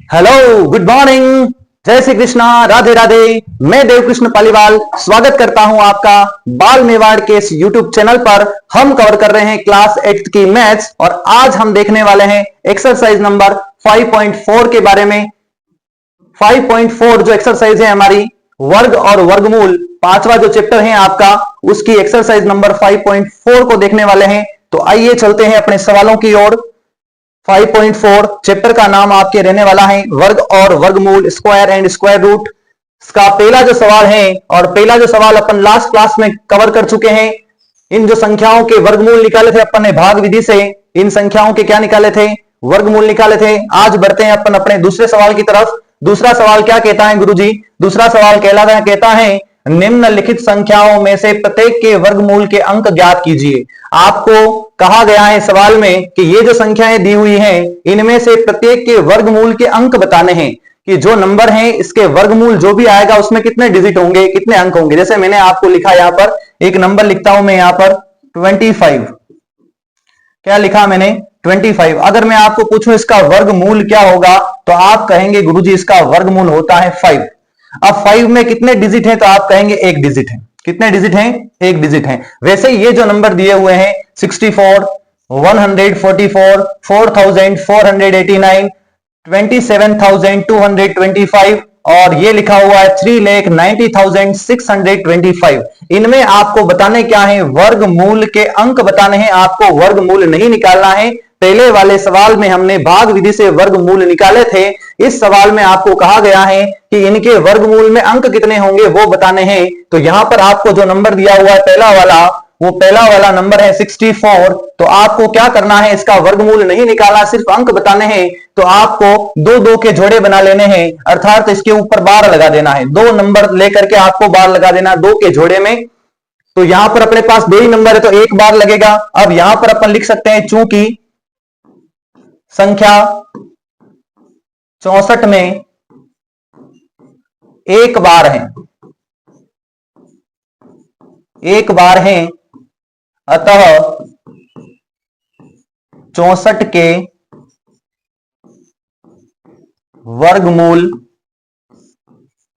Hello, good morning, जय श्री कृष्णा, राधे राधे। मैं देवकृष्ण पालीवाल स्वागत करता हूं आपका बाल मेवाड़ के इस यूट्यूब चैनल पर। हम कवर कर रहे हैं क्लास 8 की मैथ्स और आज हम देखने वाले हैं एक्सरसाइज नंबर 5.4 के बारे में। 5.4 जो एक्सरसाइज है हमारी वर्ग और वर्गमूल, पांचवा जो चैप्टर है आपका, उसकी एक्सरसाइज नंबर 5.4 को देखने वाले हैं। तो आइए चलते हैं अपने सवालों की ओर। 5.4 चैप्टर का नाम आपके रहने वाला है वर्ग और वर्गमूल, स्क्वायर एंड स्क्वायर रूट। इसका पहला जो सवाल है, और पहला जो सवाल अपन लास्ट क्लास में कवर कर चुके हैं। इन जो संख्याओं के वर्गमूल निकाले थे अपन ने भाग विधि से, इन संख्याओं के क्या निकाले थे? वर्गमूल निकाले थे। आज बढ़ते हैं अपन अपने दूसरे सवाल की तरफ। दूसरा सवाल क्या कहता है गुरुजी? दूसरा सवाल कहता है निम्नलिखित संख्याओं में से प्रत्येक के वर्गमूल के अंक ज्ञात कीजिए। आपको कहा गया है सवाल में कि ये जो संख्याएं दी हुई हैं, इनमें से प्रत्येक के वर्गमूल के अंक बताने हैं कि जो नंबर है इसके वर्गमूल जो भी आएगा उसमें कितने डिजिट होंगे, कितने अंक होंगे। जैसे मैंने आपको लिखा यहां पर एक नंबर लिखता हूं मैं यहां पर 25। क्या लिखा मैंने? 25। अगर मैं आपको पूछूं इसका वर्गमूल क्या होगा तो आप कहेंगे गुरुजी इसका वर्गमूल होता है 5। अब 5 में कितने डिजिट हैं? तो आप कहेंगे एक डिजिट है। कितने डिजिट हैं? एक डिजिट है। वैसे ये जो नंबर दिए हुए हैं 64, 144, 4489, 27,225 और ये लिखा हुआ है 3,90,625। इनमें आपको बताने क्या है? वर्गमूल के अंक बताने हैं। आपको वर्गमूल नहीं निकालना है। पहले वाले सवाल में हमने भाग विधि से वर्गमूल निकाले थे। इस सवाल में आपको कहा गया है कि इनके वर्गमूल में अंक कितने होंगे वो बताने हैं। तो यहां पर आपको जो नंबर दिया हुआ है पहला वाला नंबर है 64। तो आपको क्या करना है? इसका वर्गमूल नहीं निकालना, सिर्फ अंक बताने हैं। तो आपको दो दो के जोड़े बना लेने हैं, अर्थात इसके ऊपर बार लगा देना है। दो नंबर लेकर के आपको बार लगा देना दो के जोड़े में। तो यहां पर अपने पास दो ही नंबर है तो एक बार लगेगा। अब यहां पर अपन लिख सकते हैं चूंकि संख्या 64 में एक बार है, अतः 64 के वर्गमूल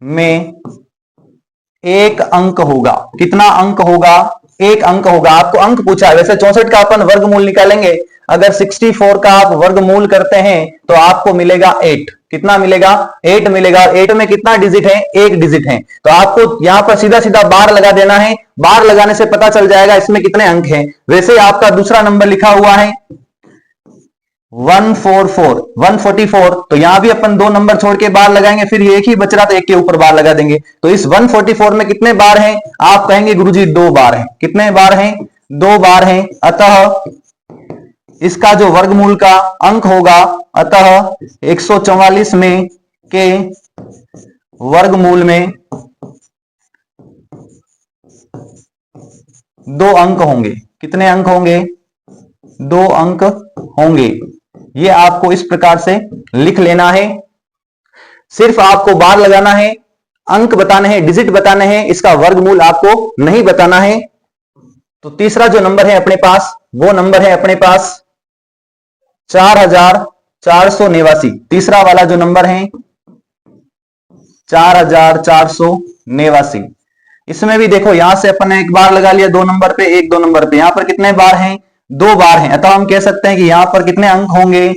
में एक अंक होगा। कितना अंक होगा? एक अंक होगा। आपको अंक पूछा है। वैसे 64 का अपन वर्गमूल निकालेंगे। अगर 64 का आप वर्गमूल करते हैं तो आपको मिलेगा 8। कितना मिलेगा? 8 मिलेगा। 8 में कितना डिजिट है? एक डिजिट है। तो आपको यहां पर सीधा सीधा बार लगा देना है। बार लगाने से पता चल जाएगा इसमें कितने अंक हैं। वैसे आपका दूसरा नंबर लिखा हुआ है 144। तो यहां भी अपन दो नंबर छोड़ के बार लगाएंगे, फिर एक ही बच रहा तो एक के ऊपर बार लगा देंगे। तो इस 144 में कितने बार हैं? आप कहेंगे गुरुजी 2 बार हैं। कितने बार हैं? 2 बार हैं। अतः इसका जो वर्गमूल का अंक होगा, अतः 144 में के वर्गमूल में 2 अंक होंगे। कितने अंक होंगे? 2 अंक होंगे। ये आपको इस प्रकार से लिख लेना है। सिर्फ आपको बार लगाना है, अंक बताने हैं, डिजिट बताने हैं, इसका वर्गमूल आपको नहीं बताना है। तो तीसरा जो नंबर है अपने पास, वो नंबर है अपने पास 4489। तीसरा वाला जो नंबर है 4489। इसमें भी देखो यहां से अपन ने एक बार लगा लिया दो नंबर पे, एक दो नंबर पे। यहां पर कितने बार हैं? 2 बार हैं। अतः हम कह सकते हैं कि यहां पर कितने अंक होंगे?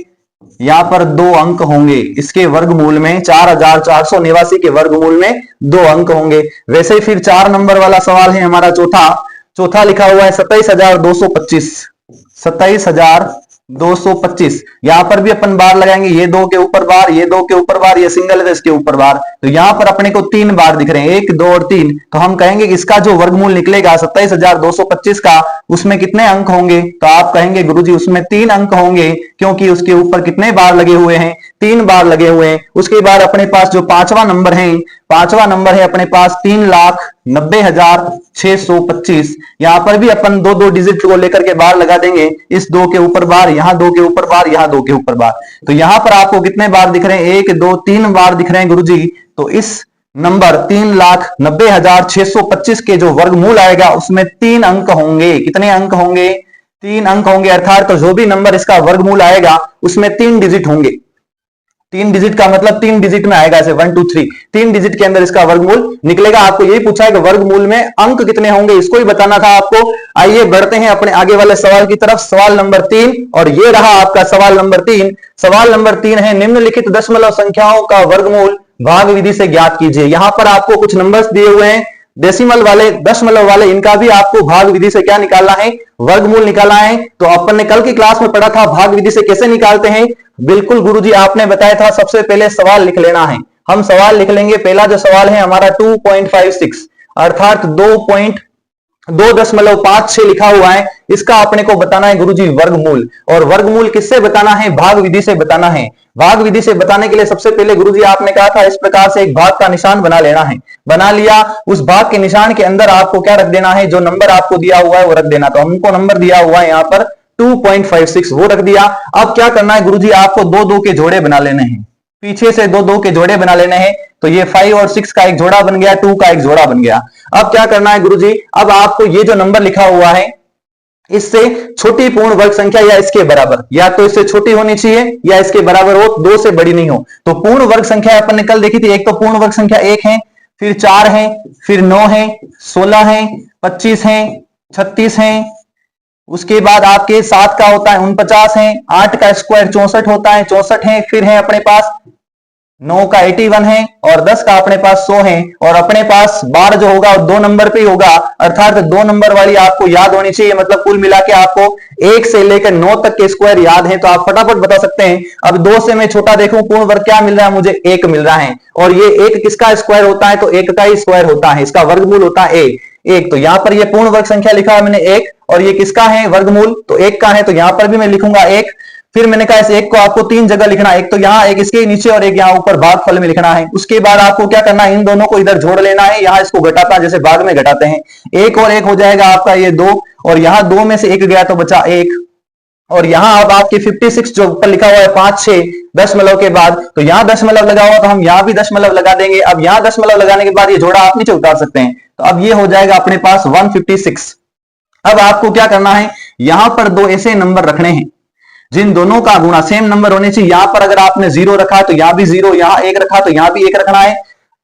यहां पर 2 अंक होंगे। इसके वर्गमूल में 4489 के वर्गमूल में 2 अंक होंगे। वैसे ही फिर 4 नंबर वाला सवाल है हमारा चौथा लिखा हुआ है 27,225। 27,225। यहां पर भी अपन बार लगाएंगे। ये 2 के ऊपर बार, ये 2 के ऊपर बार, ये सिंगल है तो इसके ऊपर बार। तो यहां पर अपने को 3 बार दिख रहे हैं, 1, 2 और 3। तो हम कहेंगे कि इसका जो वर्गमूल निकलेगा 27,225 का, उसमें कितने अंक होंगे? तो आप कहेंगे गुरुजी उसमें 3 अंक होंगे, क्योंकि उसके ऊपर कितने बार लगे हुए हैं? 3 बार लगे हुए हैं। उसके बाद अपने पास जो पांचवा नंबर है अपने पास 3,90,625। यहां पर भी अपन दो डिजिट को लेकर के बार लगा देंगे। इस 2 के ऊपर बार, यहां 2 के ऊपर बार, यहां 2 के ऊपर बार। तो यहां पर आपको कितने बार दिख रहे हैं? 1, 2, 3 बार दिख रहे हैं गुरुजी। तो इस नंबर 3,90,625 के जो वर्गमूल आएगा उसमें 3 अंक होंगे। कितने अंक होंगे? 3 अंक होंगे। अर्थात तो जो भी नंबर इसका वर्गमूल आएगा उसमें 3 डिजिट होंगे। 3 डिजिट का मतलब 3 डिजिट में आएगा, ऐसे 1 2 3 3 डिजिट के अंदर इसका वर्गमूल निकलेगा। आपको यही पूछा है कि वर्गमूल में अंक कितने होंगे, इसको ही बताना था आपको। आइए बढ़ते हैं अपने आगे वाले सवाल की तरफ। सवाल नंबर 3, और ये रहा आपका सवाल नंबर 3। सवाल नंबर 3 है, निम्नलिखित दशमलव संख्याओं का वर्गमूल भाग विधि से ज्ञात कीजिए। यहां पर आपको कुछ नंबर्स दिए हुए हैं, डेसिमल वाले, दशमलव वाले, इनका भी आपको भाग विधि से क्या निकालना है, वर्गमूल निकालना है। तो अपन ने कल की क्लास में पढ़ा था भाग विधि से कैसे निकालते हैं। बिल्कुल गुरुजी आपने बताया था, सबसे पहले सवाल लिख लेना है। हम सवाल लिख लेंगे। पहला जो सवाल है हमारा 2.56 अर्थात 2.56 लिखा हुआ है, इसका अपने को बताना है गुरुजी वर्गमूल। और वर्गमूल किससे बताना है, भाग विधि से बताना है। भाग विधि से बताने के लिए सबसे पहले गुरुजी आपने कहा था इस प्रकार से एक भाग का निशान बना लेना है। बना लिया, उस भाग के निशान के अंदर आपको क्या रख देना है, जो नंबर आपको दिया हुआ है वो रख देना। तो हमको नंबर दिया हुआ है यहाँ पर 2.56, वो रख दिया। अब क्या करना है गुरुजी, आपको दो दो के जोड़े बना लेने हैं, पीछे से दो दो के जोड़े बना लेने हैं। तो ये 5 और 6 का एक जोड़ा बन गया, 2 का एक जोड़ा बन गया। अब क्या करना है गुरुजी, अब आपको ये जो नंबर लिखा हुआ है इससे छोटी पूर्ण वर्ग संख्या या इसके बराबर, या तो इससे छोटी होनी चाहिए या इसके बराबर हो, 2 से बड़ी नहीं हो। तो पूर्ण वर्ग संख्या अपन ने कल देखी थी, एक तो पूर्ण वर्ग संख्या 1 है, फिर 4 है, फिर 9 है, 16 है, 25 है, 36 है, उसके बाद आपके 7 का होता है 49 है, 8 का स्क्वायर 64 होता है, 64 है, फिर है अपने पास 9 का 81 है, और 10 का अपने पास 100 है, और अपने पास 12 जो होगा 2 नंबर पे ही होगा, अर्थात 2 नंबर वाली आपको याद होनी चाहिए। मतलब कुल मिला के आपको 1 से लेकर 9 तक के स्क्वायर याद है, तो आप फटाफट बता सकते हैं। अब 2 से मैं छोटा देखूं, पूर्ण वर्ग क्या मिल रहा है मुझे, 1 मिल रहा है, और ये 1 किसका स्क्वायर होता है, तो 1 का ही स्क्वायर होता है, इसका वर्गमूल होता है 1। तो यहां पर ये पूर्ण वर्ग संख्या लिखा है मैंने 1, और ये किसका है, वर्गमूल तो 1 का है, तो यहां पर भी मैं लिखूंगा 1। फिर मैंने कहा इस 1 को आपको 3 जगह लिखना है, एक तो यहाँ, एक इसके नीचे, और एक यहाँ ऊपर भागफल में लिखना है। उसके बाद आपको क्या करना है, इन दोनों को इधर जोड़ लेना है, यहाँ इसको घटाता जैसे भाग में घटाते हैं, 1 और 1 हो जाएगा आपका ये 2, और यहाँ 2 में से 1 गया तो बचा 1, और यहाँ अब आपकी 56 जो ऊपर लिखा हुआ है 5 6 दशमलव के बाद, तो यहाँ दशमलव लगा हुआ, तो हम यहाँ भी दशमलव लगा देंगे। अब यहाँ दशमलव लगाने के बाद ये जोड़ा आप नीचे उतार सकते हैं, तो अब ये हो जाएगा अपने पास 156। अब आपको क्या करना है, यहां पर 2 ऐसे नंबर रखने हैं जिन दोनों का गुणा सेम नंबर होने चाहिए। यहां पर अगर आपने 0 रखा तो यहां भी 0, यहां 1 रखा तो यहां भी 1 रखना है।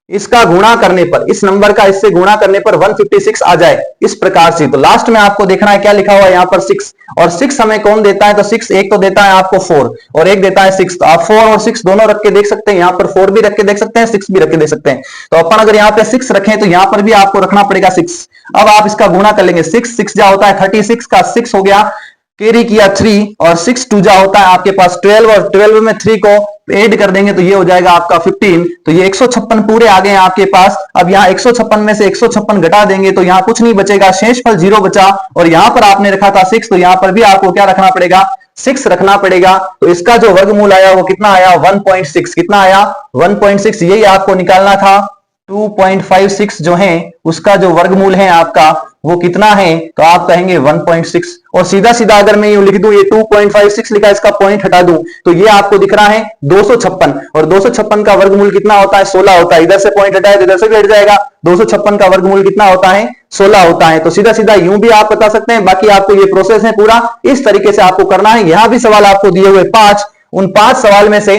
इसका गुणा करने पर, इस नंबर का इससे गुणा करने पर 156 आ जाए इस प्रकार से। तो लास्ट में आपको देखना है क्या लिखा हुआ है यहाँ पर 6, और 6 हमें कौन देता है, तो 6 एक तो देता है आपको 4 और एक देता है 6। तो आप 4 और 6 दोनों रख के देख सकते हैं, यहाँ पर 4 भी रख के देख सकते हैं, 6 भी रख के देख सकते हैं। तो अपन अगर यहाँ पे 6 रखें तो यहाँ पर भी आपको रखना पड़ेगा 6। अब आप इसका गुणा कर लेंगे, 6 6 जा होता है 36 का 6 हो गया, कैरी किया 3, और 6 2 जा होता है आपके पास 12, और 12 में 3 को ऐड कर देंगे तो ये हो जाएगा आपका 15। तो ये 156 पूरे आ गए आपके पास। अब यहाँ 156 में से 156 घटा देंगे तो यहाँ कुछ नहीं बचेगा, शेषफल 0 बचा, और यहाँ पर आपने रखा था 6, तो यहाँ पर भी आपको क्या रखना पड़ेगा, 6 रखना पड़ेगा। तो इसका जो वर्गमूल आया वो कितना आया, 1.6। कितना आया, 1.6। यही आपको निकालना था। 2.56 जो है उसका जो वर्गमूल है आपका वो कितना है, तो आप कहेंगे 1.6। और सीधा सीधा अगर मैं यूं लिख दूं, ये 2.56 लिखा, इसका पॉइंट हटा दूं तो ये आपको दिख रहा है 256, और 256 का वर्गमूल कितना होता है, 16 होता है। इधर से पॉइंट हटाए तो इधर से भी हट जाएगा, 256 का वर्गमूल कितना होता है, 16 होता है। तो सीधा सीधा यूं भी आप बता सकते हैं। बाकी आपको ये प्रोसेस है पूरा इस तरीके से आपको करना है। यहां भी सवाल आपको दिए हुए 5, उन 5 सवाल में से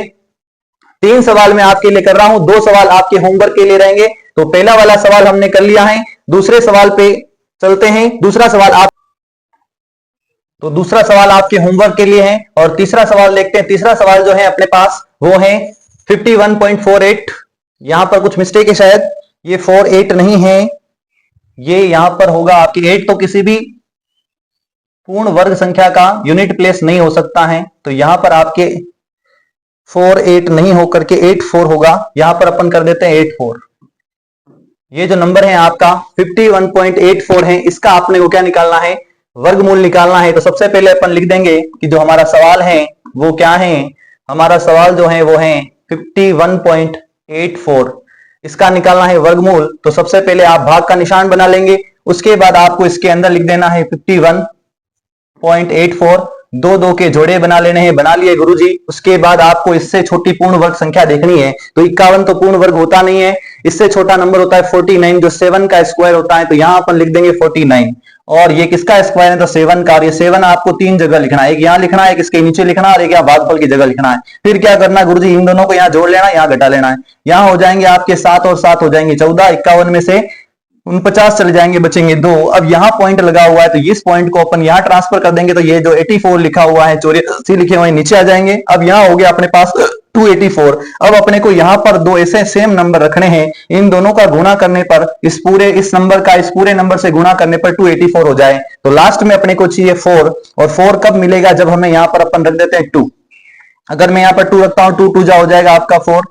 3 सवाल मैं आपके लिए कर रहा हूं, 2 सवाल आपके होमवर्क के लिए रहेंगे। तो पहला वाला सवाल हमने कर लिया है, दूसरे सवाल पे चलते हैं। दूसरा सवाल आपके होमवर्क के लिए है, और तीसरा सवाल देखते हैं। तीसरा सवाल जो है अपने पास वो है 51.48। यहां पर कुछ मिस्टेक है शायद, ये 48 नहीं है, ये यहां पर होगा आपकी 8, तो किसी भी पूर्ण वर्ग संख्या का यूनिट प्लेस नहीं हो सकता है, तो यहां पर आपके 48 नहीं होकर के 84 होगा। यहां पर अपन कर देते हैं 84। ये जो नंबर है आपका 51.84 है, इसका आपने को क्या निकालना है, वर्गमूल निकालना है। तो सबसे पहले अपन लिख देंगे कि जो हमारा सवाल है वो क्या है, हमारा सवाल जो है वो है 51.84, इसका निकालना है वर्गमूल। तो सबसे पहले आप भाग का निशान बना लेंगे, उसके बाद आपको इसके अंदर लिख देना है 51.84, 2 2 के जोड़े बना लेने हैं। बना लिए गुरुजी। उसके बाद आपको इससे छोटी पूर्ण वर्ग संख्या देखनी है, तो 51 तो पूर्ण वर्ग होता नहीं है, इससे छोटा नंबर होता है 49 जो 7 का स्क्वायर होता है, तो यहां अपन लिख देंगे 49। और ये किसका स्क्वायर है, तो 7 का। और ये 7 आपको 3 जगह लिखना है, एक यहाँ लिखना है, एक इसके नीचे लिखना है और एक यहाँ भागफल की जगह लिखना है। फिर क्या करना है गुरुजी, इन दोनों को यहाँ जोड़ लेना, यहाँ घटा लेना है। यहाँ हो जाएंगे आपके 7 और 7 हो जाएंगे 14, 51 में से 49 चले जाएंगे, बचेंगे 2। अब यहाँ पॉइंट लगा हुआ है तो इस पॉइंट को अपन यहाँ ट्रांसफर कर देंगे, तो ये जो 84 लिखा हुआ है, 84 लिखे हुए नीचे आ जाएंगे। अब यहाँ हो गया अपने पास 284। अब अपने को यहाँ पर दो ऐसे सेम नंबर रखने हैं, इन दोनों का गुणा करने पर इस नंबर का इस पूरे नंबर से गुणा करने पर 284 हो जाए। तो लास्ट में अपने को चाहिए 4, और 4 कब मिलेगा, जब हमें यहाँ पर अपन रख देते हैं 2। अगर मैं यहाँ पर 2 रखता हूं, 2 2 जा हो जाएगा आपका 4।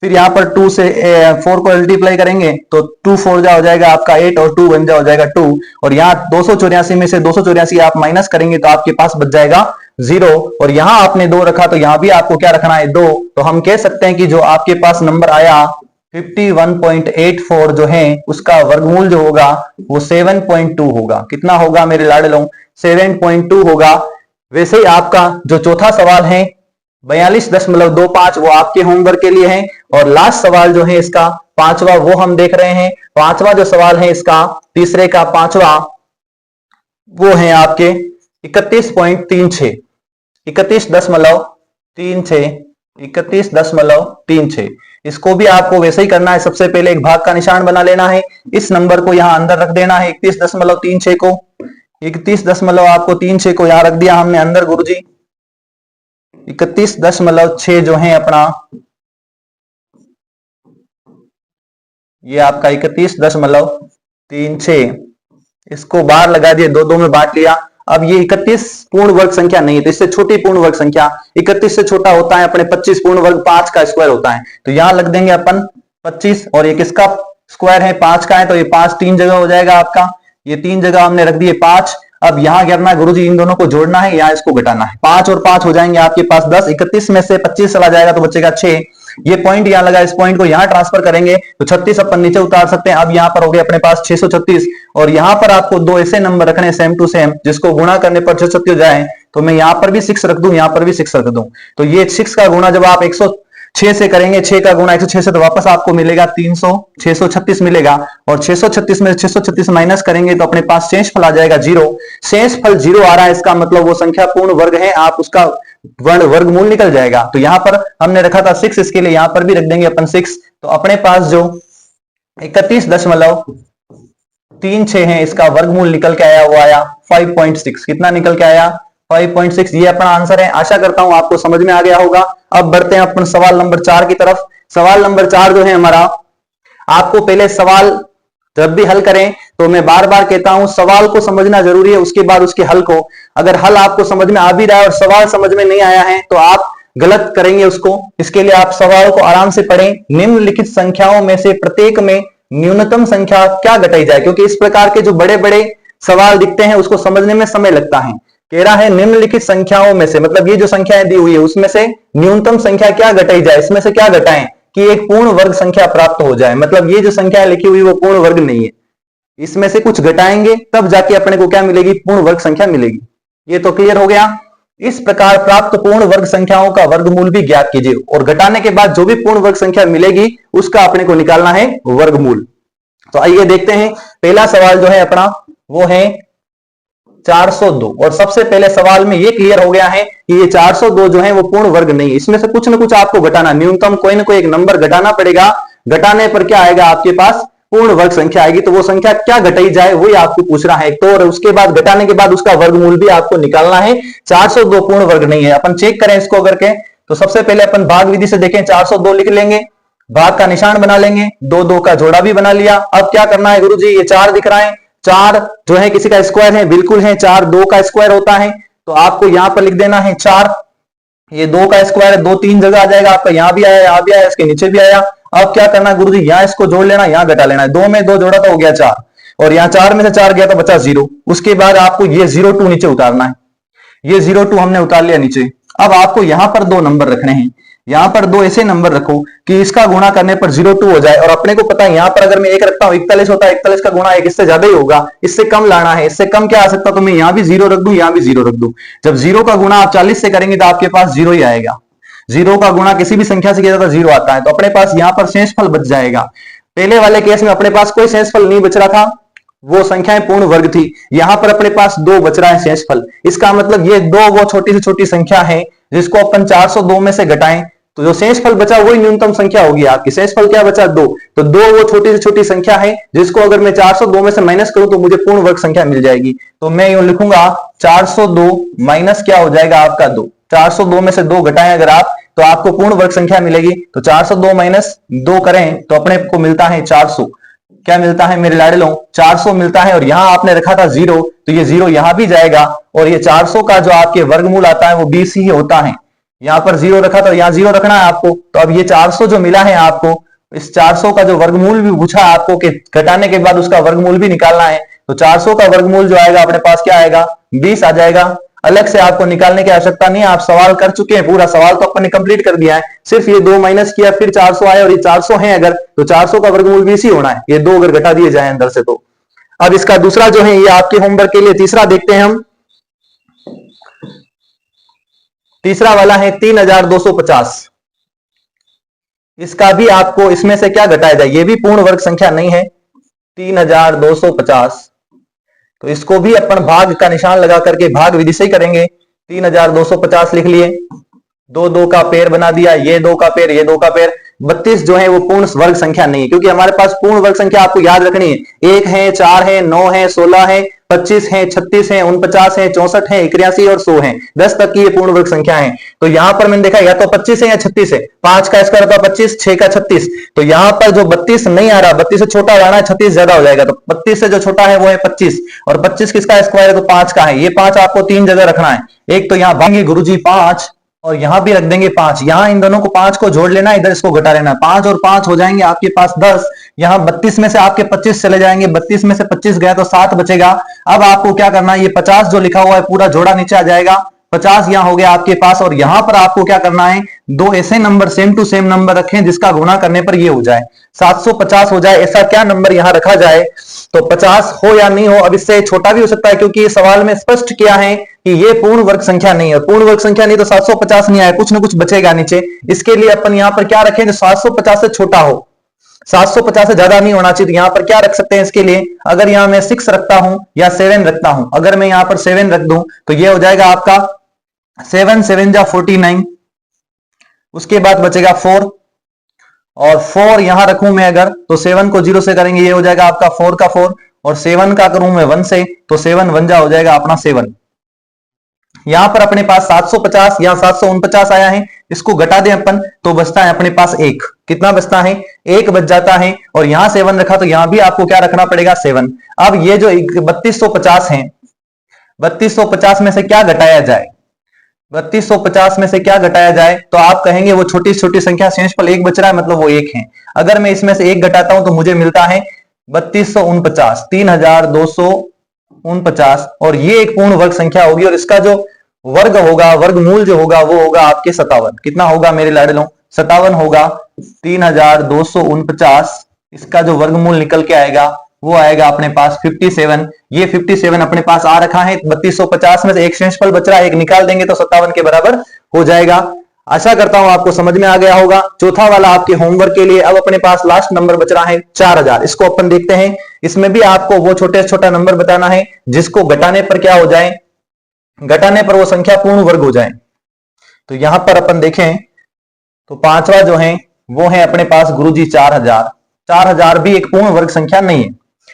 फिर यहाँ पर 2 से 4 को मल्टीप्लाई करेंगे तो 2 4 जा हो जाएगा आपका 8, और 2 1 जा हो जाएगा 2। और यहाँ 284 में से 284 आप माइनस करेंगे तो आपके पास बच जाएगा 0। और यहाँ आपने 2 रखा तो यहाँ भी आपको क्या रखना है, 2। तो हम कह सकते हैं कि जो आपके पास नंबर आया 51.84 जो है उसका वर्गमूल जो होगा वो 7.2 होगा। कितना होगा मेरे लाडलों, 7.2 होगा। वैसे ही आपका जो चौथा सवाल है 42.25 वो आपके होमवर्क के लिए है। और लास्ट सवाल जो है इसका पांचवा वो हम देख रहे हैं। पांचवा जो सवाल है इसका तीसरे का पांचवा वो है आपके 31.36, 31.36। इसको भी आपको वैसे ही करना है। सबसे पहले एक भाग का निशान बना लेना है, इस नंबर को यहां अंदर रख देना है 31.36 को। 31.36 को यहां रख दिया हमने अंदर गुरुजी। 31.6 जो है अपना ये आपका 31.36, इसको बाहर लगा दिया, 2 2 में बांट लिया। अब ये 31 पूर्ण वर्ग संख्या नहीं है तो इससे छोटी पूर्ण वर्ग संख्या 31 से छोटा होता है अपने 25 पूर्ण वर्ग 5 का स्क्वायर होता है। तो यहां लग देंगे अपन 25, और ये किसका स्क्वायर है, 5 का है, तो ये 5 3 जगह हो जाएगा आपका। ये 3 जगह हमने रख दिए 5। अब यहां करना है गुरुजी, इन दोनों को जोड़ना है, यहां इसको घटाना है। 5 और 5 हो जाएंगे आपके पास 10। 31 में से 25 चला जाएगा तो बचेगा 6। ये पॉइंट यहां लगा, इस पॉइंट को यहां ट्रांसफर करेंगे तो 36 अपन नीचे उतार सकते हैं। अब यहां पर हो गया अपने पास 636। और यहां पर आपको 2 ऐसे नंबर रखने सेम टू सेम जिसको गुणा करने पर 636 हो जाए। तो मैं यहां पर भी 6 रख दूं, यहां पर भी 6 रख दूं। तो ये 6 का गुणा जब आप 106 से करेंगे, 6 का गुणा 106 से, तो वापस आपको मिलेगा 636 मिलेगा। और 636 में 636 माइनस करेंगे तो अपने पास शेषफल आ जाएगा 0। शेषफल 0 आ रहा है, इसका मतलब वो संख्या पूर्ण वर्ग है, आप उसका वर्गमूल निकल जाएगा। तो यहां पर हमने रखा था 6, इसके लिए यहां पर भी रख देंगे अपन 6। तो अपने पास जो 31.36 है इसका वर्गमूल निकल के आया, वो आया 5.6। कितना निकल के आया, 5.6। ये अपना आंसर है। आशा करता हूं आपको समझ में आ गया होगा। अब बढ़ते हैं अपन सवाल नंबर 4 की तरफ। सवाल नंबर 4 जो है हमारा, आपको पहले सवाल जब भी हल करें तो मैं बार बार कहता हूं सवाल को समझना जरूरी है, उसके बाद उसके हल को। अगर हल आपको समझ में आ भी रहा है और सवाल समझ में नहीं आया है तो आप गलत करेंगे उसको। इसके लिए आप सवाल को आराम से पढ़ें। निम्नलिखित संख्याओं में से प्रत्येक में न्यूनतम संख्या क्या घटाई जाए, क्योंकि इस प्रकार के जो बड़े बड़े सवाल दिखते हैं उसको समझने में समय लगता है। कह रहा है निम्नलिखित संख्याओं में से, मतलब ये जो संख्याएं दी हुई है उसमें से न्यूनतम संख्या क्या घटाई जाए, इसमें से क्या घटाएं कि एक पूर्ण वर्ग संख्या प्राप्त हो जाए। मतलब ये जो संख्या लिखी हुई वो पूर्ण वर्ग नहीं है, इसमें से कुछ घटाएंगे तब जाके अपने को क्या मिलेगी, पूर्ण वर्ग संख्या मिलेगी। ये तो क्लियर हो गया। इस प्रकार प्राप्त पूर्ण वर्ग संख्याओं का वर्गमूल भी ज्ञात कीजिए, और घटाने के बाद जो भी पूर्ण वर्ग संख्या मिलेगी उसका अपने को निकालना है वर्गमूल। तो आइए देखते हैं। पहला सवाल जो है अपना वो है 402। और सबसे पहले सवाल में ये क्लियर हो गया है कि ये 402 जो है वो पूर्ण वर्ग नहीं है, इसमें से कुछ ना कुछ आपको घटाना, न्यूनतम कोई ना कोई एक नंबर घटाना पड़ेगा। घटाने पर क्या आएगा आपके पास, पूर्ण वर्ग संख्या आएगी। तो वो संख्या क्या घटाई जाए वही आपको पूछना है। तो और उसके बाद घटाने के बाद उसका वर्गमूल भी आपको निकालना है। 402 पूर्ण वर्ग नहीं है। अपन चेक करें इसको करके, तो सबसे पहले अपन भाग विधि से देखें, 402 लिख लेंगे, भाग का निशान बना लेंगे, 2 2 का जोड़ा भी बना लिया। अब क्या करना है गुरुजी, ये 4 दिख रहा है, 4 जो है किसी का स्क्वायर है, बिल्कुल है, 4 2 का स्क्वायर होता है। तो आपको यहां पर लिख देना है 4। ये 2 का स्क्वायर है, 2 3 जगह आ जाएगा आपका, यहां भी आया, यहां भी आया, इसके नीचे भी आया। अब क्या करना है गुरुजी, यहां इसको जोड़ लेना, यहां घटा लेना है। 2 में 2 जोड़ा तो हो गया 4, और यहां 4 में से 4 गया तो बचा 0। उसके बाद आपको ये 02 नीचे उतारना है। ये 02 हमने उतार लिया नीचे। अब आपको यहां पर 2 नंबर रखने हैं, यहां पर 2 ऐसे नंबर रखो कि इसका गुणा करने पर 02 हो जाए। और अपने को पता है यहां पर अगर मैं 1 रखता हूं 41 होता है, 41 का गुणा 1 इससे ज्यादा ही होगा, इससे कम लाना है। इससे कम क्या आ सकता, तो मैं यहां भी 0 रख दूं, यहां भी 0 रख दूं। जब 0 का गुणा आप 40 से करेंगे तो आपके पास 0 ही आएगा। 0 का गुणा किसी भी संख्या से किया जाता है 0 आता है। तो अपने पास यहां पर शेषफल बच जाएगा। पहले वाले केस में अपने पास कोई शेषफल नहीं बच रहा था, वो संख्याएं पूर्ण वर्ग थी। यहां पर अपने पास 2 बच रहा है शेषफल। इसका मतलब ये 2 वो छोटी से छोटी संख्या है जिसको अपन 402 में से घटाएं तो जो शेषफल बचा वही न्यूनतम संख्या होगी आपकी। शेषफल क्या बचा? 2। तो 2 वो छोटी से छोटी संख्या है जिसको अगर मैं 402 में से माइनस करूं तो मुझे पूर्ण वर्ग संख्या मिल जाएगी। तो मैं यूं लिखूंगा 402 माइनस क्या हो जाएगा आपका 2। 402 में से 2 घटाएं अगर आप तो आपको पूर्ण वर्ग संख्या मिलेगी। तो 402 माइनस 2 करें तो अपने को मिलता है 400। क्या मिलता है मेरे लाडलों? 400 मिलता है। और यहां आपने रखा था 0 तो ये 0 यहां भी जाएगा और ये 400 का जो आपके वर्गमूल आता है वो 20 ही होता है। यहां पर 0 रखा तो यहां 0 रखना है आपको। तो अब ये 400 जो मिला है आपको, इस 400 का जो वर्गमूल भी पूछा आपको कि घटाने के बाद उसका वर्गमूल भी निकालना है, तो 400 का वर्गमूल जो आएगा अपने पास क्या आएगा? 20 आ जाएगा। अलग से आपको निकालने की आवश्यकता नहीं है, आप सवाल कर चुके हैं, पूरा सवाल तो अपन ने कंप्लीट कर दिया है। सिर्फ ये 2 माइनस किया फिर 400 आया और ये 400 है अगर, तो 400 का वर्गमूल 20 ही होना है। ये 2 अगर घटा दिए जाए अंदर से तो। अब इसका दूसरा जो है ये आपके होमवर्क के लिए तीसरा देखते हैं हम। तीसरा वाला है 3250। इसका भी आपको इसमें से क्या घटाया जाए? ये भी पूर्ण वर्ग संख्या नहीं है 3250। तो इसको भी अपन भाग का निशान लगा करके भाग विधि से ही करेंगे। 3250 लिख लिए, 2 2 का पेड़ बना दिया, ये 2 का पेड़, ये 2 का पेड़। 32 जो है वो पूर्ण वर्ग संख्या नहीं है क्योंकि हमारे पास पूर्ण वर्ग संख्या आपको याद रखनी है। 1 है, 4 है, 9 है, 16 है, 25 है, 36 है, 49 है, 64 है, 81 और 100 है। 10 तक की ये पूर्ण वर्ग संख्या है। तो यहां पर मैंने देखा या तो 25 है या 36 है। 5 का स्क्वायर होता है 25, 6 का 36। तो यहां पर जो 32 नहीं आ रहा, 32 से छोटा आ रहा है, 36 ज्यादा हो जाएगा। तो 32 से जो छोटा है वो है 25 और 25 किसका स्क्वायर है? तो 5 का है। ये 5 आपको 3 जगह रखना है। एक तो यहां भागेंगे गुरुजी 5 और यहां भी रख देंगे 5। यहां इन दोनों को 5 को जोड़ लेना, इधर इसको घटा लेना। 5 और 5 हो जाएंगे आपके पास 10। यहां 32 में से आपके 25 चले जाएंगे, 32 में से 25 गया तो 7 बचेगा। अब आपको क्या करना है? ये 50 जो लिखा हुआ है पूरा जोड़ा नीचे आ जाएगा। 50 यहां हो गया आपके पास और यहां पर आपको क्या करना है? 2 ऐसे number same to same number रखें जिसका गुणा करने पर ये हो जाए 750 हो जाए। ऐसा क्या नंबर यहां रखा जाए? तो 50 हो या नहीं हो, अब इससे छोटा भी हो सकता है क्योंकि ये सवाल में स्पष्ट किया है कि ये पूर्ण वर्ग संख्या नहीं है। पूर्ण वर्ग संख्या नहीं तो 750 नहीं आया, कुछ ना कुछ बचेगा नीचे। इसके लिए अपन यहां पर क्या रखें जो 750 से छोटा हो, 750 से ज्यादा नहीं होना चाहिए। तो यहां पर क्या रख सकते हैं इसके लिए? अगर यहां मैं 6 रखता हूं या 7 रखता हूं, अगर मैं यहां पर 7 रख दूं तो ये हो जाएगा आपका 7 7 जा 49। उसके बाद बचेगा 4 और 4 यहां रखूं मैं अगर तो 7 को 0 से करेंगे, ये हो जाएगा आपका 4 का 4 और 7 का करूं मैं 1 से तो 7 1 जा हो जाएगा अपना 7। यहां पर अपने पास 750 या 749 आया है, इसको घटा दें अपन तो बचता है अपने पास 1। कितना बचता है? 1 बच जाता है। और यहां 7 रखा तो यहां भी आपको क्या रखना पड़ेगा? 7। अब ये जो 3250 है, 3250 में से क्या घटाया जाए? 3250 में से क्या घटाया जाए? तो आप कहेंगे वो छोटी छोटी संख्या शेषफल 1 बच रहा है मतलब वो 1 है। अगर मैं इसमें से 1 घटाता हूं तो मुझे मिलता है 3249, 3249 और ये एक पूर्ण वर्ग संख्या होगी और इसका जो वर्ग होगा, वर्गमूल जो होगा वो होगा आपके 57। कितना होगा मेरे लाडलों? 57 होगा। 3249 इसका जो वर्गमूल निकल के आएगा वो आएगा अपने पास 57। ये 57 अपने पास आ रखा है। 3250 में से एक शेषफल बच रहा है, एक निकाल देंगे तो 57 के बराबर हो जाएगा। आशा करता हूं आपको समझ में आ गया होगा। चौथा वाला आपके होमवर्क के लिए। अब अपने पास लास्ट नंबर बच रहा है 4000। इसको अपन देखते हैं। इसमें भी आपको वो छोटे छोटा नंबर बताना है जिसको घटाने पर क्या हो जाए? घटाने पर वो संख्या पूर्ण वर्ग हो जाए। तो यहां पर अपन देखें तो पांचवा जो है वो है अपने पास गुरुजी 4000। 4000 भी एक पूर्ण वर्ग संख्या नहीं है।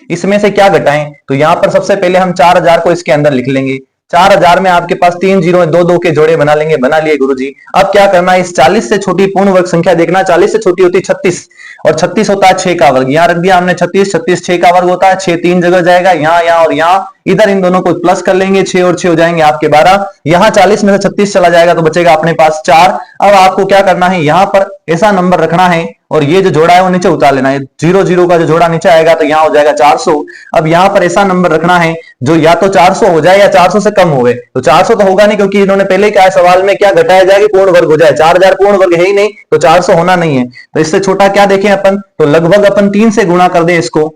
इसमें से क्या घटाएं? तो यहां पर सबसे पहले हम 4000 को इसके अंदर लिख लेंगे। 4000 में आपके पास 3 जीरो है, 2 2 के जोड़े बना लेंगे। बना लिए गुरुजी। अब क्या करना है? इस 40 से छोटी पूर्ण वर्ग संख्या देखना। 40 से छोटी होती है 36 और 36 होता है 6 का वर्ग। यहां रख दिया हमने 36, 36 6 का वर्ग होता है। 6 3 जगह जाएगा, यहां यहां और यहां। इधर इन दोनों को प्लस कर लेंगे, 6 और 6 हो जाएंगे आपके 12। यहां 40 में से 36 चला जाएगा तो बचेगा अपने पास 4। अब आपको क्या करना है? यहां पर ऐसा नंबर रखना है और ये जो जोड़ा है वो नीचे उतार लेना है। 0 0 का जो जोड़ा नीचे आएगा तो यहां हो जाएगा 400। अब यहां पर ऐसा नंबर रखना है जो या तो 400 हो जाए या 400 से कम होवे। तो 400 तो होगा नहीं क्योंकि इन्होंने पहले क्या है सवाल में, क्या घटाया जाएगा? पूर्ण वर्ग हो जाए। 4000 पूर्ण वर्ग है ही नहीं तो 400 होना नहीं है। तो इससे छोटा क्या देखें अपन? तो लगभग अपन 3 से गुणा कर दें इसको।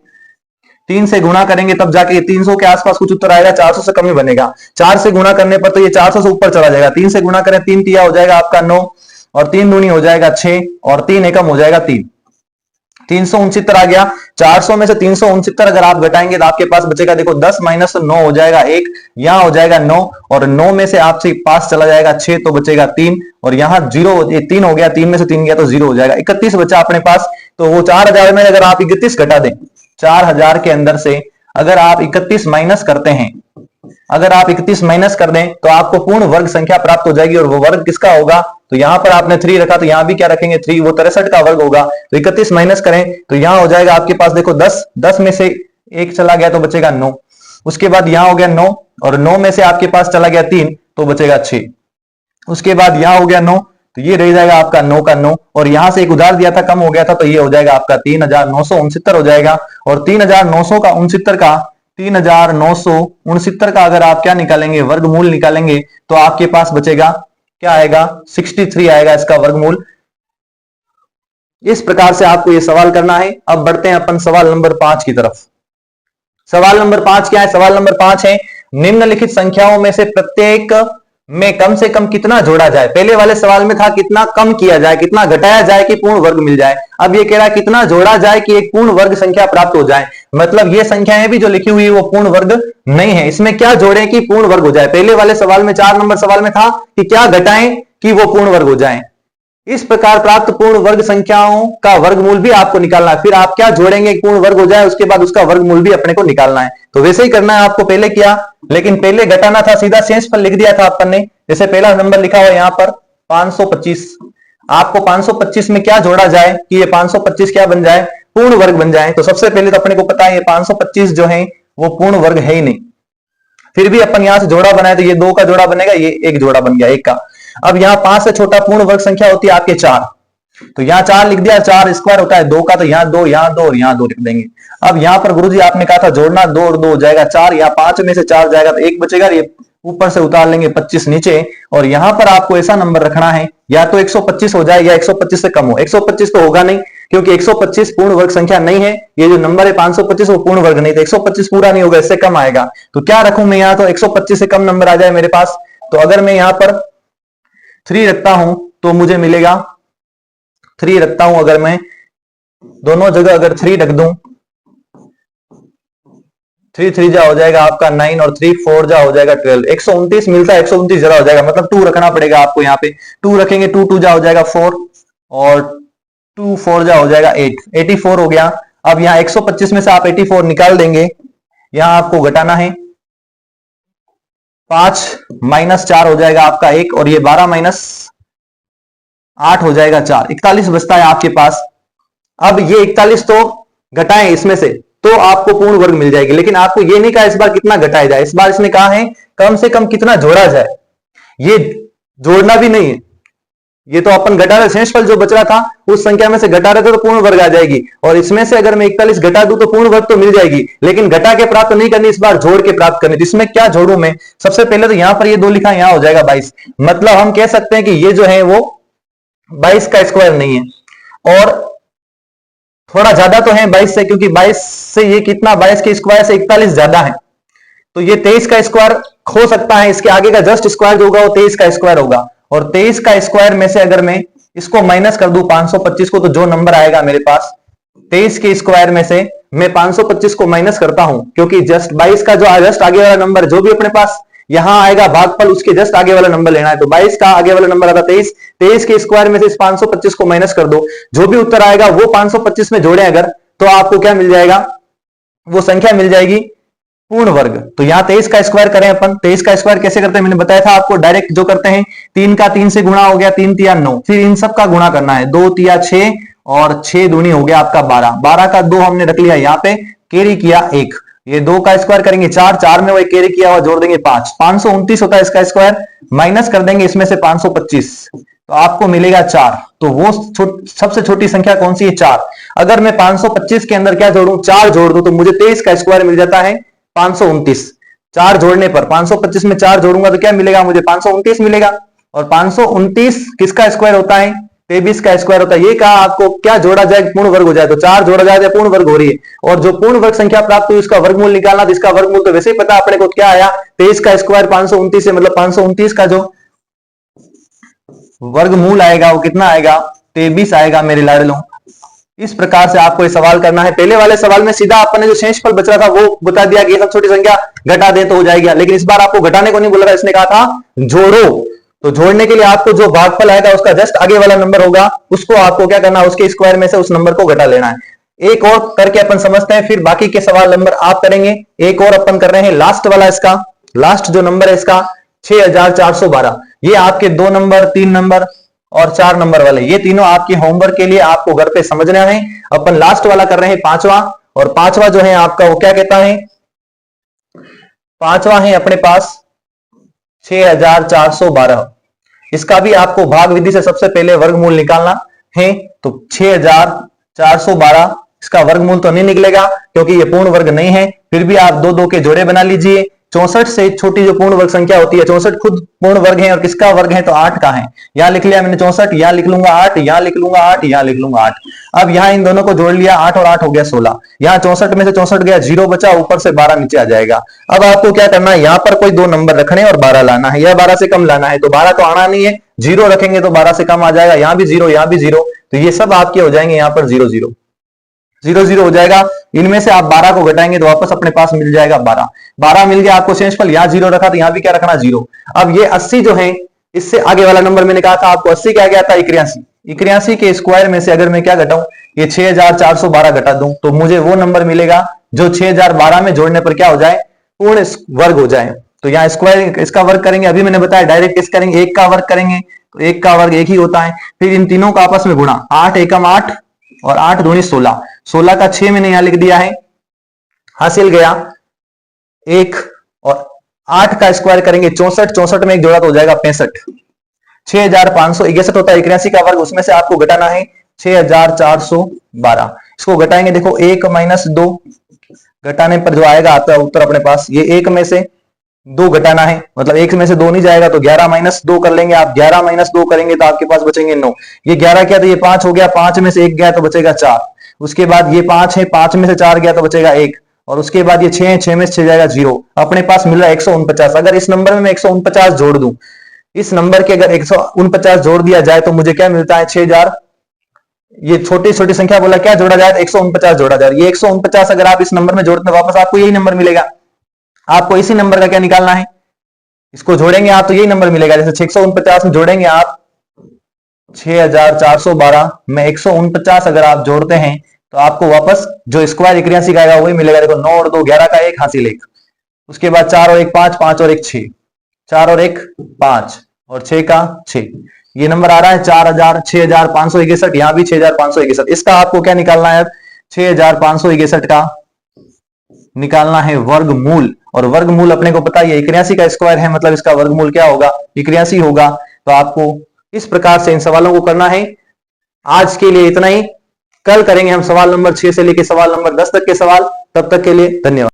3 से गुणा करेंगे तब जाके 300 के आसपास कुछ उत्तर आएगा। 400 से कम ही बनेगा। 4 से गुणा करने पर तो ये 400 से ऊपर चला जाएगा। 3 से गुणा करें, 3 तिया हो जाएगा आपका 9 और 3 दूनी हो जाएगा 6 और 3 एकम हो जाएगा 3। 369 आ गया। 400 में से 369 अगर आप घटाएंगे तो आपके पास बचेगा, देखो 10 माइनस 9 हो जाएगा 1, यहां हो जाएगा 9, और 9 में से आपसे पास चला जाएगा 6 तो बचेगा 3, और यहां 0 3 हो गया, 3 में से 3 गया तो 0 हो जाएगा, 31 बचा अपने पास। तो वो 4000 में अगर आप 31 घटा दें, 4000 के अंदर से अगर आप 31 माइनस करते हैं, अगर आप 31 माइनस कर दें तो आपको पूर्ण वर्ग संख्या प्राप्त हो जाएगी, और वो वर्ग किसका होगा, तो यहां पर आपने 3 रखा तो यहां भी क्या रखेंगे 3, वो 63 का वर्ग होगा। तो 31 माइनस करें तो यहां हो जाएगा आपके पास, देखो 10 में से 1 चला गया तो बचेगा 9, उसके बाद यहां हो गया 9, और 9 में से आपके पास चला गया 3 तो बचेगा 6, उसके बाद यहां हो गया 9, तो ये रह जाएगा आपका 9 का 9, और यहां से एक उधार दिया था कम हो गया था तो ये हो जाएगा आपका 3969 हो जाएगा। और 3969 का अगर आप क्या निकालेंगे, वर्गमूल निकालेंगे, तो आपके पास बचेगा क्या आएगा, 63 आएगा इसका वर्गमूल। इस प्रकार से आपको ये सवाल करना है। अब बढ़ते हैं अपन सवाल नंबर 5 की तरफ। सवाल नंबर 5 क्या है, सवाल नंबर 5 है, निम्नलिखित संख्याओं में से प्रत्येक में कम से कम कितना जोड़ा जाए। पहले वाले सवाल में था कितना कम किया जाए, कितना घटाया जाए कि पूर्ण वर्ग मिल जाए, अब ये कह रहा है कितना जोड़ा जाए कि एक पूर्ण वर्ग संख्या प्राप्त हो जाए। मतलब ये संख्याएं भी जो लिखी हुई है वो पूर्ण वर्ग नहीं है, इसमें क्या जोड़ें कि पूर्ण वर्ग हो जाए। पहले वाले सवाल में 4 नंबर सवाल में था कि क्या घटाएं कि वो पूर्ण वर्ग हो जाए। इस प्रकार प्राप्त पूर्ण वर्ग संख्याओं का वर्गमूल भी आपको निकालना है, फिर आप क्या जोड़ेंगे पूर्ण वर्ग हो जाए, उसके बाद उसका वर्गमूल भी अपने को निकालना है। तो वैसे ही करना है आपको पहले किया, लेकिन पहले घटाना था, सीधा शेषफल लिख दिया था अपन ने। जैसे पहला नंबर लिखा हुआ यहां पर 525, आपको 525 में क्या जोड़ा जाए कि ये 525 क्या बन जाए, पूर्ण वर्ग बन जाए। तो सबसे पहले तो अपने को पता है ये 525 जो है वो पूर्ण वर्ग है ही नहीं, फिर भी अपन यहां से जोड़ा बनाए तो ये 2 का जोड़ा बनेगा, ये एक जोड़ा बन गया 1 का। अब यहां 5 से छोटा पूर्ण वर्ग संख्या होती है आपके 4, तो यहां 4 लिख दिया, 4 स्क्वायर होता है 2 का, तो यहां 2 यहां 2 और यहां 2 लिख देंगे। अब यहां पर गुरुजी आपने कहा था जोड़ना, 2 और 2 हो जाएगा 4, या 5 में से 4 जाएगा तो 1 बचेगा, ये ऊपर से उतार लेंगे 25 नीचे, और यहां पर आपको ऐसा नंबर रखना है या तो 125 हो जाए या 125 से कम हो। 125 तो होगा नहीं क्योंकि 125 पूर्ण वर्ग संख्या नहीं है, ये जो नंबर है 525 वो पूर्ण वर्ग नहीं, तो 125 पूरा नहीं होगा, इससे कम आएगा। तो क्या रखूं मैं यहां, तो 125 से कम नंबर आ जाए मेरे पास, तो अगर मैं यहां पर 3 रखता हूं तो मुझे मिलेगा, 3 रखता हूं अगर मैं दोनों जगह अगर 3 रख दूं, 3 3 जा हो जाएगा आपका 9 और 3 4 जा हो जाएगा 12, 129 मिलता है, 129 जरा हो जाएगा, मतलब 2 रखना पड़ेगा आपको। यहाँ पे 2 रखेंगे, 2 2 जा हो जाएगा 4 और 2 4 जा हो जाएगा 8, 84 हो गया। अब यहाँ 125 में से आप 84 निकाल देंगे, यहां आपको घटाना है, 5 माइनस 4 हो जाएगा आपका 1, और ये 12 माइनस 8 हो जाएगा 4, 41 बचता है आपके पास। अब ये 41 तो घटाएं इसमें से तो आपको पूर्ण वर्ग मिल जाएगी, लेकिन आपको ये नहीं कहा इस बार कितना घटाया जाए, इस बार इसने कहा है कम से कम कितना जोड़ा जाए। ये जोड़ना भी नहीं है, ये तो अपन घटा रहे, शेषफल जो बच रहा था उस संख्या में से घटा रहे थे तो पूर्ण वर्ग आ जाएगी, और इसमें से अगर मैं 41 घटा दूं तो पूर्ण वर्ग तो मिल जाएगी, लेकिन घटा के प्राप्त नहीं करनी, इस बार जोड़ के प्राप्त करनी। इसमें क्या जोड़ू मैं, सबसे पहले तो यहां पर ये 2 लिखा, यहां हो जाएगा 22, मतलब हम कह सकते हैं कि ये जो है वो 22 का स्क्वायर नहीं है, और थोड़ा ज्यादा तो है 22 से, क्योंकि 22 से ये कितना, 22 के स्क्वायर से 41 ज्यादा है, तो ये 23 का स्क्वायर हो सकता है, इसके आगे का जस्ट स्क्वायर जो होगा वो 23 का स्क्वायर होगा, और 23 का स्क्वायर में से अगर मैं इसको माइनस कर दूं 525 को, तो जो नंबर आएगा मेरे पास 23 के स्क्वायर में से मैं 525 को माइनस करता हूं, क्योंकि जस्ट 22 का जो जस्ट आगे वाला नंबर जो भी अपने पास यहां आएगा भागफल, उसके जस्ट आगे वाला नंबर लेना है। तो 22 का आगे वाला नंबर आता 23, 23 के स्क्वायर में से इस 525 को माइनस कर दो, जो भी उत्तर आएगा वो 525 में जोड़े अगर, तो आपको क्या मिल जाएगा, वो संख्या मिल जाएगी पूर्ण वर्ग। तो यहां 23 का स्क्वायर करें अपन, 23 का स्क्वायर कैसे करते हैं मैंने बताया था आपको, डायरेक्ट जो करते हैं 3 का 3 से गुणा हो गया, 3 तिया 9, फिर इन सब का गुणा करना है, 2 तिया 6 और 6 दूनी हो गया आपका 12, 12 का 2 हमने रख लिया यहाँ पे, कैरी किया 1, ये 2 का स्क्वायर करेंगे 4, 4 में वो कैरी किया हुआ जोड़ देंगे 5, 529 होता है इसका स्क्वायर, माइनस कर देंगे इसमें से 525, तो आपको मिलेगा 4। तो वो सबसे छोटी संख्या कौन सी है, 4। अगर मैं 525 के अंदर क्या जोड़ूं, 4 जोड़ दूं, तो मुझे 23 का स्क्वायर मिल जाता है 529। 4 जोड़ने पर 525 में 4 जोड़ूंगा तो क्या मिलेगा मुझे, 529 मिलेगा, और 529 किसका स्क्वायर होता है, 23 का स्क्वायर होता है। ये कहा आपको क्या जोड़ा जाए पूर्ण वर्ग हो जाए, तो 4 जोड़ा जाए तो पूर्ण वर्ग हो रही है, और जो पूर्ण वर्ग संख्या प्राप्त हुई उसका वर्गमूल निकालना, जिसका वर्गमूल तो वैसे ही पता अपने को क्या आया, 23 का स्क्वायर 529 से, मतलब 529 का जो वर्गमूल आएगा वो कितना आएगा, 23 आएगा मेरे लाडलों। इस प्रकार से आपको ये सवाल करना है। पहले वाले सवाल में सीधा आपने जो शेषफल बच रहा था वो बता दिया कि ये सब छोटी संख्या घटा दे तो हो जाएगी, लेकिन इस बार आपको घटाने को नहीं बोला था, इसने कहा था जोड़ो। तो जोड़ने के लिए आपको जो भागफल आएगा उसका जस्ट आगे वाला नंबर होगा, उसको आपको क्या करना है, उसके स्क्वायर में से उस नंबर को घटा लेना है। एक और करके अपन समझते हैं, फिर बाकी के सवाल नंबर आप करेंगे। एक और अपन कर रहे हैं, लास्ट वाला इसका, लास्ट जो नंबर है इसका 6412। ये आपके 2 नंबर, 3 नंबर और 4 नंबर वाले, ये तीनों आपके होमवर्क के लिए आपको घर पे समझना है। अपन लास्ट वाला कर रहे हैं 5वां, और 5वां जो है आपका वो क्या कहता है, 5वां है अपने पास 6412। इसका भी आपको भाग विधि से सबसे पहले वर्गमूल निकालना है। तो 6412 इसका वर्गमूल तो नहीं निकलेगा क्योंकि ये पूर्ण वर्ग नहीं है, फिर भी आप 2 2 के जोड़े बना लीजिए। 64 से छोटी जो पूर्ण वर्ग संख्या होती है, 64 खुद पूर्ण वर्ग है और किसका वर्ग है, तो 8 का है। यहां लिख लिया मैंने 64, यहां लिख लूंगा 8, यहां लिख लूंगा 8, यहां लिख लूंगा 8। अब यहां इन दोनों को जोड़ लिया, 8 और 8 हो गया 16। यहां 64 में से 64 गया, 0 बचा, ऊपर से 12 नीचे आ जाएगा। अब आपको क्या करना है, यहां पर कोई 2 नंबर रखने और 12 लाना है, या 12 से कम लाना है। तो 12 तो आना नहीं है, 0 रखेंगे तो 12 से कम आ जाएगा। यहां भी 0, यहां भी 0, तो ये सब आपके हो जाएंगे यहां पर 0 0 0 0 हो जाएगा। इनमें से आप 12 को घटाएंगे तो वापस अपने पास मिल जाएगा 12। 12 मिल गया आपको शेषफल, यहां 0 रखा तो यहां भी क्या रखना, 0। अब ये 80 जो है, इससे आगे वाला नंबर मैंने कहा था आपको 80 क्या गया था, 81। 81 के स्क्वायर में से अगर मैं क्या घटाऊं, ये 6412 घटा दूं तो मुझे वो नंबर मिलेगा जो 6012 में जोड़ने पर क्या हो जाए, पूर्ण वर्ग हो जाए। तो यहाँ स्क्वायर इसका वर्ग करेंगे, अभी मैंने बताया डायरेक्ट किस करेंगे, 1 का वर्ग करेंगे, तो 1 का वर्ग 1 ही होता है। फिर इन तीनों का आपस में गुणा, 8 एकम 8 और 8 दूनी 16, 16 का 6 मैंने यहां लिख दिया है, हासिल गया 1। और 8 का स्क्वायर करेंगे 64, 64 में एक जोड़ा तो हो जाएगा 65। 6561 होता है 81 का वर्ग, उसमें से आपको घटाना है 6412। इसको घटाएंगे, देखो 1 माइनस 2 घटाने पर जो आएगा आता है उत्तर अपने पास, ये 1 में से 2 घटाना है, मतलब 1 में से 2 नहीं जाएगा तो 11 माइनस 2 कर लेंगे आप। 11 माइनस 2 करेंगे तो आपके पास बचेंगे 9। ये 11 किया तो ये 5 हो गया, 5 में से 1 गया तो बचेगा 4। उसके बाद ये 5 है, 5 में से 4 गया तो बचेगा 1। और उसके बाद ये 6 है, 6 में से 6 जाएगा 0। अपने पास मिल रहा है 149। अगर इस नंबर में मैं 149 जोड़ दूं, इस नंबर के अगर 149 जोड़ दिया जाए तो मुझे क्या मिलता है, 6000। ये छोटी छोटी संख्या बोला, क्या जोड़ा जाए, 149 जोड़ा जाए। ये 149 अगर आप इस नंबर में जोड़ते हैं वापस आपको यही नंबर मिलेगा। आपको इसी नंबर का क्या निकालना है, इसको जोड़ेंगे आप तो यही नंबर मिलेगा। जैसे 649 में जोड़ेंगे आप 6412 में 149 अगर आप जोड़ते हैं तो आपको वापस जो स्क्वायर 81 का आएगा वही मिलेगा। देखो 9 और 2 11 का 1 हासिल 1। उसके बाद 4 और 1 5, 5 और 1 6, 4 और 1 5 और 6 का 6। ये नंबर आ रहा है 6561। यहां भी 6561। इसका आपको क्या निकालना है, 6561 का निकालना है वर्गमूल। और वर्गमूल अपने को पता है 81 का स्क्वायर है, मतलब इसका वर्गमूल क्या होगा, 81 होगा। तो आपको इस प्रकार से इन सवालों को करना है। आज के लिए इतना ही, कल करेंगे हम सवाल नंबर 6 से लेकर सवाल नंबर 10 तक के सवाल। तब तक के लिए धन्यवाद।